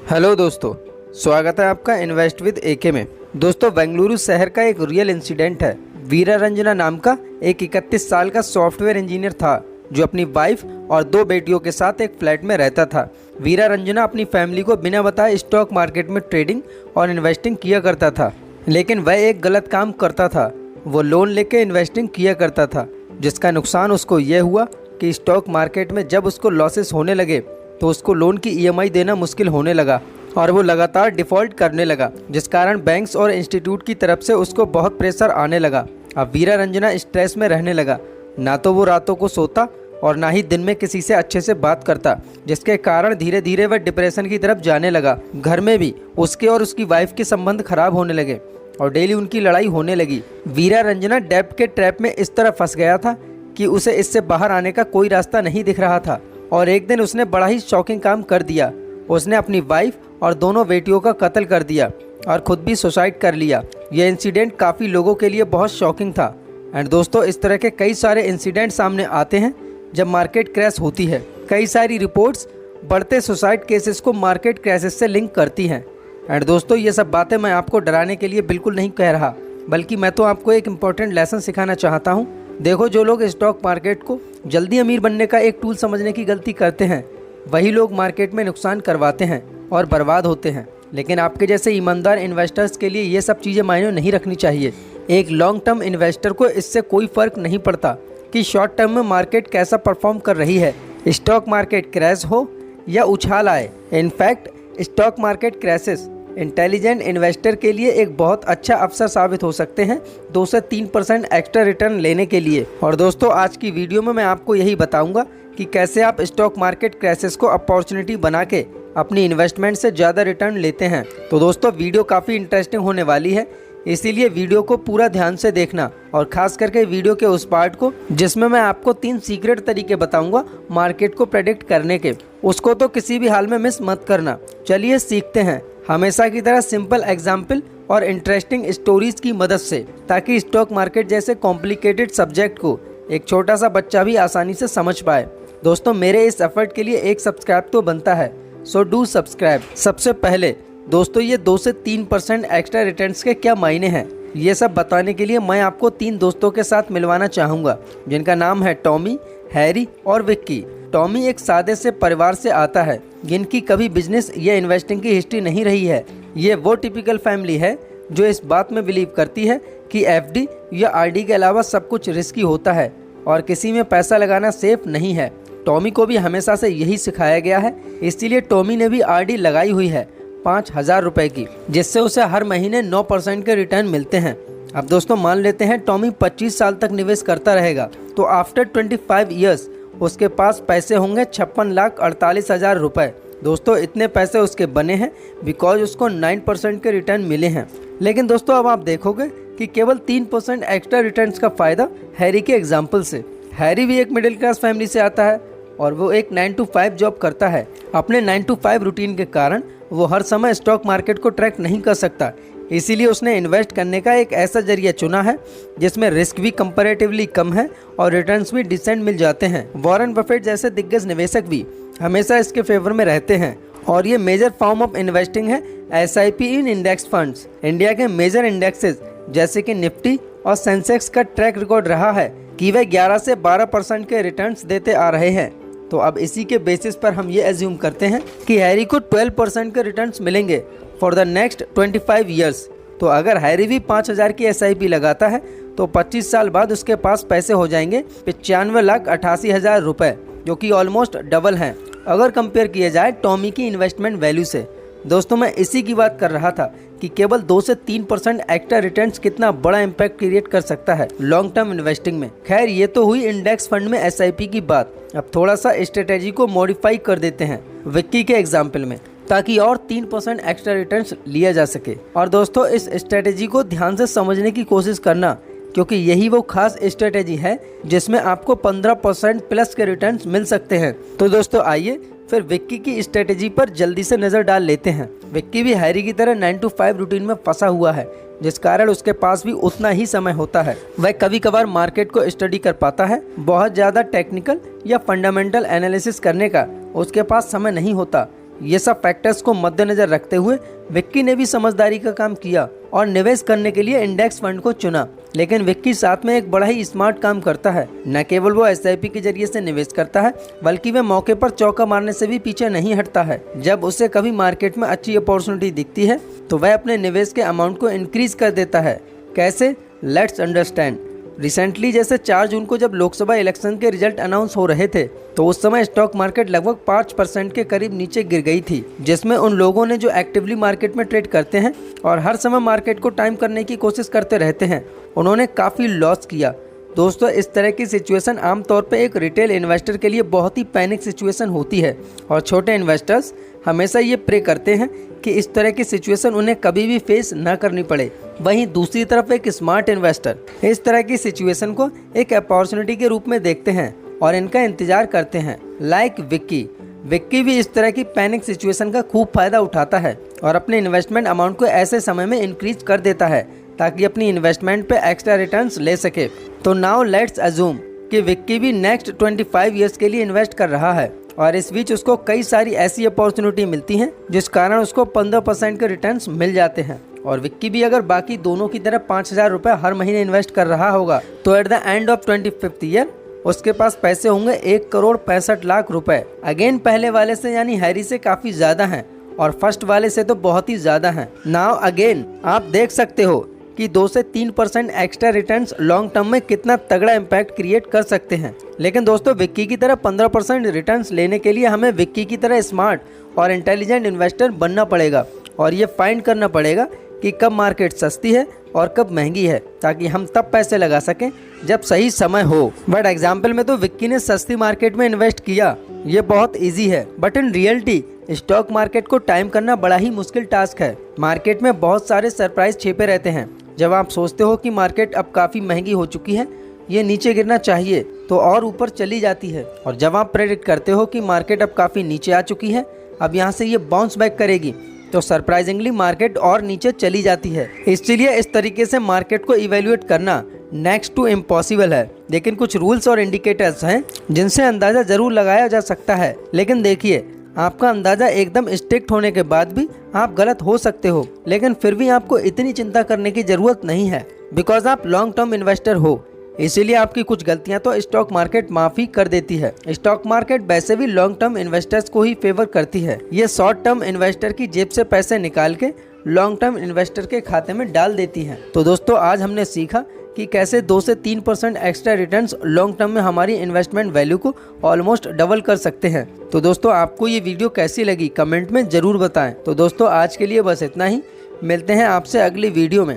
Hello दोस्तों, स्वागत है आपका इन्वेस्ट विद एके में। दोस्तों, बेंगलुरु शहर का एक रियल इंसिडेंट है। वीरा रंजना नाम का एक 31 साल का सॉफ्टवेयर इंजीनियर था जो अपनी वाइफ और 2 बेटियों के साथ एक फ्लैट में रहता था। वीरा रंजना अपनी फैमिली को बिना बताए स्टॉक मार्केट में ट्रेडिंग और इन्वेस्टिंग किया करता था, लेकिन वह एक गलत काम करता था। वो लोन लेके इन्वेस्टिंग किया करता था, जिसका नुकसान उसको यह हुआ कि स्टॉक मार्केट में जब उसको लॉसेस होने लगे तो उसको लोन की ईएमआई देना मुश्किल होने लगा और वो लगातार डिफ़ॉल्ट करने लगा, जिस कारण बैंक्स और इंस्टीट्यूट की तरफ से उसको बहुत प्रेशर आने लगा। अब वीरा रंजना स्ट्रेस में रहने लगा। ना तो वो रातों को सोता और ना ही दिन में किसी से अच्छे से बात करता, जिसके कारण धीरे धीरे वह डिप्रेशन की तरफ जाने लगा। घर में भी उसके और उसकी वाइफ के संबंध खराब होने लगे और डेली उनकी लड़ाई होने लगी। वीरा रंजना डेब्ट के ट्रैप में इस तरह फंस गया था कि उसे इससे बाहर आने का कोई रास्ता नहीं दिख रहा था। और एक दिन उसने बड़ा ही शॉकिंग काम कर दिया। उसने अपनी वाइफ और दोनों बेटियों का कत्ल कर दिया और खुद भी सुसाइड कर लिया। यह इंसिडेंट काफ़ी लोगों के लिए बहुत शॉकिंग था। एंड दोस्तों, इस तरह के कई सारे इंसिडेंट सामने आते हैं जब मार्केट क्रैश होती है। कई सारी रिपोर्ट्स बढ़ते सुसाइड केसेस को मार्केट क्रैशेस से लिंक करती हैं। एंड दोस्तों, ये सब बातें मैं आपको डराने के लिए बिल्कुल नहीं कह रहा, बल्कि मैं तो आपको एक इम्पॉर्टेंट लेसन सिखाना चाहता हूँ। देखो, जो लोग स्टॉक मार्केट को जल्दी अमीर बनने का एक टूल समझने की गलती करते हैं, वही लोग मार्केट में नुकसान करवाते हैं और बर्बाद होते हैं। लेकिन आपके जैसे ईमानदार इन्वेस्टर्स के लिए ये सब चीज़ें मायने नहीं रखनी चाहिए। एक लॉन्ग टर्म इन्वेस्टर को इससे कोई फ़र्क नहीं पड़ता कि शॉर्ट टर्म में मार्केट कैसा परफॉर्म कर रही है, स्टॉक मार्केट क्रैश हो या उछाल आए। In fact stock market crashes intelligent investor के लिए एक बहुत अच्छा अवसर साबित हो सकते हैं 2 से 3% एक्स्ट्रा रिटर्न लेने के लिए। और दोस्तों, आज की वीडियो में मैं आपको यही बताऊंगा कि कैसे आप स्टॉक मार्केट क्रैशेस को अपॉर्चुनिटी बना के अपनी इन्वेस्टमेंट से ज़्यादा रिटर्न लेते हैं। तो दोस्तों, वीडियो काफ़ी इंटरेस्टिंग होने वाली है, इसीलिए वीडियो को पूरा ध्यान से देखना और खास करके वीडियो के उस पार्ट को जिसमें मैं आपको 3 सीक्रेट तरीके बताऊंगा मार्केट को प्रेडिक्ट करने के, उसको तो किसी भी हाल में मिस मत करना। चलिए सीखते हैं, हमेशा की तरह सिंपल एग्जाम्पल और इंटरेस्टिंग स्टोरीज की मदद से, ताकि स्टॉक मार्केट जैसे कॉम्प्लिकेटेड सब्जेक्ट को एक छोटा सा बच्चा भी आसानी से समझ पाए। दोस्तों, मेरे इस एफर्ट के लिए एक सब्सक्राइब तो बनता है, सो डू सब्सक्राइब। सबसे पहले दोस्तों, ये 2 से 3% एक्स्ट्रा रिटर्न्स के क्या मायने हैं, ये सब बताने के लिए मैं आपको 3 दोस्तों के साथ मिलवाना चाहूँगा, जिनका नाम है टॉमी, हैरी और विक्की। टॉमी एक सादे से परिवार से आता है, जिनकी कभी बिजनेस या इन्वेस्टिंग की हिस्ट्री नहीं रही है। ये वो टिपिकल फैमिली है जो इस बात में बिलीव करती है कि एफडी या आरडी के अलावा सब कुछ रिस्की होता है और किसी में पैसा लगाना सेफ नहीं है। टॉमी को भी हमेशा से यही सिखाया गया है, इसीलिए टॉमी ने भी आरडी लगाई हुई है 5,000 रुपए की, जिससे उसे हर महीने 9% के रिटर्न मिलते हैं। अब दोस्तों, मान लेते हैं टॉमी 25 साल तक निवेश करता रहेगा, तो आफ्टर 25 ईयर्स उसके पास पैसे होंगे 56,48,000 रुपए। दोस्तों, इतने पैसे उसके बने हैं बिकॉज उसको 9% के रिटर्न मिले हैं। लेकिन दोस्तों, अब आप देखोगे कि केवल 3% एक्स्ट्रा रिटर्न्स का फ़ायदा हैरी के एग्जाम्पल से। हैरी भी एक मिडिल क्लास फैमिली से आता है और वो एक 9 to 5 जॉब करता है। अपने 9 to 5 रूटीन के कारण वो हर समय स्टॉक मार्केट को ट्रैक नहीं कर सकता, इसीलिए उसने इन्वेस्ट करने का एक ऐसा जरिया चुना है जिसमें रिस्क भी कंपैरेटिवली कम है और रिटर्न्स भी डिसेंट मिल जाते हैं। वॉरेन बफेट जैसे दिग्गज निवेशक भी हमेशा इसके फेवर में रहते हैं और ये मेजर फॉर्म ऑफ इन्वेस्टिंग है एसआईपी इन इंडेक्स फंड्स। इंडिया के मेजर इंडेक्सेस जैसे कि निफ्टी और सेंसेक्स का ट्रैक रिकॉर्ड रहा है कि वे 11 से 12% के रिटर्न्स देते आ रहे हैं। तो अब इसी के बेसिस पर हम ये एज्यूम करते हैं कि हैरी को 12% के रिटर्न्स मिलेंगे फॉर द नेक्स्ट 25 ईयर्स। तो अगर हैरी भी 5,000 की एसआईपी लगाता है तो 25 साल बाद उसके पास पैसे हो जाएंगे 95,88,000 रुपए, जो कि ऑलमोस्ट डबल हैं अगर कंपेयर किया जाए टॉमी की इन्वेस्टमेंट वैल्यू से। दोस्तों, मैं इसी की बात कर रहा था कि केवल 2 से 3% एक्स्ट्रा रिटर्न्स कितना बड़ा इम्पैक्ट क्रिएट कर सकता है लॉन्ग टर्म इन्वेस्टिंग में। खैर, ये तो हुई इंडेक्स फंड में एसआईपी की बात। अब थोड़ा सा स्ट्रेटेजी को मॉडिफाई कर देते हैं विक्की के एग्जाम्पल में, ताकि और 3% एक्स्ट्रा रिटर्न्स लिया जा सके। और दोस्तों, इस स्ट्रेटेजी को ध्यान से समझने की कोशिश करना, क्योंकि यही वो खास स्ट्रेटेजी है जिसमें आपको 15% प्लस के रिटर्न्स मिल सकते हैं। तो दोस्तों, आइए फिर विक्की की स्ट्रेटेजी पर जल्दी से नज़र डाल लेते हैं। विक्की भी हैरी की तरह 9 to 5 रूटीन में फंसा हुआ है, जिस कारण उसके पास भी उतना ही समय होता है। वह कभी कभार मार्केट को स्टडी कर पाता है, बहुत ज़्यादा टेक्निकल या फंडामेंटल एनालिसिस करने का उसके पास समय नहीं होता, ये सब फैक्टर्स को मद्देनजर रखते हुए विक्की ने भी समझदारी का काम किया और निवेश करने के लिए इंडेक्स फंड को चुना। लेकिन विक्की साथ में एक बड़ा ही स्मार्ट काम करता है। न केवल वो SIP के जरिए से निवेश करता है, बल्कि वह मौके पर चौका मारने से भी पीछे नहीं हटता है। जब उसे कभी मार्केट में अच्छी अपॉर्चुनिटी दिखती है तो वह अपने निवेश के अमाउंट को इंक्रीज कर देता है। कैसे? Let's understand. रिसेंटली जैसे 4 जून को जब लोकसभा इलेक्शन के रिजल्ट अनाउंस हो रहे थे तो उस समय स्टॉक मार्केट लगभग 5% के करीब नीचे गिर गई थी, जिसमें उन लोगों ने जो एक्टिवली मार्केट में ट्रेड करते हैं और हर समय मार्केट को टाइम करने की कोशिश करते रहते हैं, उन्होंने काफ़ी लॉस किया। दोस्तों, इस तरह की सिचुएशन आमतौर पे एक रिटेल इन्वेस्टर के लिए बहुत ही पैनिक सिचुएशन होती है और छोटे इन्वेस्टर्स हमेशा ये प्रे करते हैं कि इस तरह की सिचुएशन उन्हें कभी भी फेस न करनी पड़े। वहीं दूसरी तरफ एक स्मार्ट इन्वेस्टर इस तरह की सिचुएशन को एक अपॉर्चुनिटी के रूप में देखते हैं और इनका इंतजार करते हैं। लाइक विक्की भी इस तरह की पैनिक सिचुएशन का खूब फायदा उठाता है और अपने इन्वेस्टमेंट अमाउंट को ऐसे समय में इंक्रीज कर देता है ताकि अपनी इन्वेस्टमेंट पे एक्स्ट्रा रिटर्न्स ले सके। तो नाउ लेट्स अज्यूम कि विक्की भी नेक्स्ट 25 ईयर्स के लिए इन्वेस्ट कर रहा है और इस बीच उसको कई सारी ऐसी अपॉर्चुनिटी मिलती हैं जिस कारण उसको 15% के रिटर्न्स मिल जाते हैं। और विक्की भी अगर बाकी दोनों की तरह 5,000 रुपये हर महीने इन्वेस्ट कर रहा होगा तो at the end of 25th year उसके पास पैसे होंगे 1,65,00,000 रुपए। अगेन पहले वाले से यानी हैरी से काफ़ी ज़्यादा हैं और फर्स्ट वाले से तो बहुत ही ज़्यादा हैं। नाउ अगेन आप देख सकते हो कि 2 से 3% एक्स्ट्रा रिटर्न्स लॉन्ग टर्म में कितना तगड़ा इम्पैक्ट क्रिएट कर सकते हैं। लेकिन दोस्तों, विक्की की तरह 15% रिटर्न्स लेने के लिए हमें विक्की की तरह स्मार्ट और इंटेलिजेंट इन्वेस्टर बनना पड़ेगा और ये फाइंड करना पड़ेगा कि कब मार्केट सस्ती है और कब महंगी है, ताकि हम तब पैसे लगा सकें जब सही समय हो। बट एग्जाम्पल में तो विक्की ने सस्ती मार्केट में इन्वेस्ट किया, ये बहुत ईजी है। But in reality stock market को टाइम करना बड़ा ही मुश्किल टास्क है। मार्केट में बहुत सारे सरप्राइज छिपे रहते हैं। जब आप सोचते हो कि मार्केट अब काफ़ी महंगी हो चुकी है, ये नीचे गिरना चाहिए, तो और ऊपर चली जाती है। और जब आप प्रेडिक्ट करते हो कि मार्केट अब काफ़ी नीचे आ चुकी है, अब यहाँ से ये बाउंस बैक करेगी, तो सरप्राइजिंगली मार्केट और नीचे चली जाती है। इसलिए इस तरीके से मार्केट को इवेल्युएट करना नेक्स्ट टू इम्पॉसिबल है। लेकिन कुछ रूल्स और इंडिकेटर्स हैं जिनसे अंदाज़ा ज़रूर लगाया जा सकता है। लेकिन देखिए, आपका अंदाज़ा एकदम स्ट्रिक्ट होने के बाद भी आप गलत हो सकते हो, लेकिन फिर भी आपको इतनी चिंता करने की ज़रूरत नहीं है, बिकॉज आप लॉन्ग टर्म इन्वेस्टर हो। इसीलिए आपकी कुछ गलतियां तो स्टॉक मार्केट माफ़ी कर देती है। स्टॉक मार्केट वैसे भी लॉन्ग टर्म इन्वेस्टर्स को ही फेवर करती है। ये शॉर्ट टर्म इन्वेस्टर की जेब से पैसे निकाल के लॉन्ग टर्म इन्वेस्टर के खाते में डाल देती है। तो दोस्तों, आज हमने सीखा कि कैसे 2 से 3% एक्स्ट्रा रिटर्न्स लॉन्ग टर्म में हमारी इन्वेस्टमेंट वैल्यू को ऑलमोस्ट डबल कर सकते हैं। तो दोस्तों, आपको ये वीडियो कैसी लगी कमेंट में ज़रूर बताएं। तो दोस्तों, आज के लिए बस इतना ही। मिलते हैं आपसे अगली वीडियो में।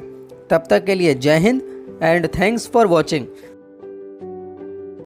तब तक के लिए जय Hind and thanks for watching.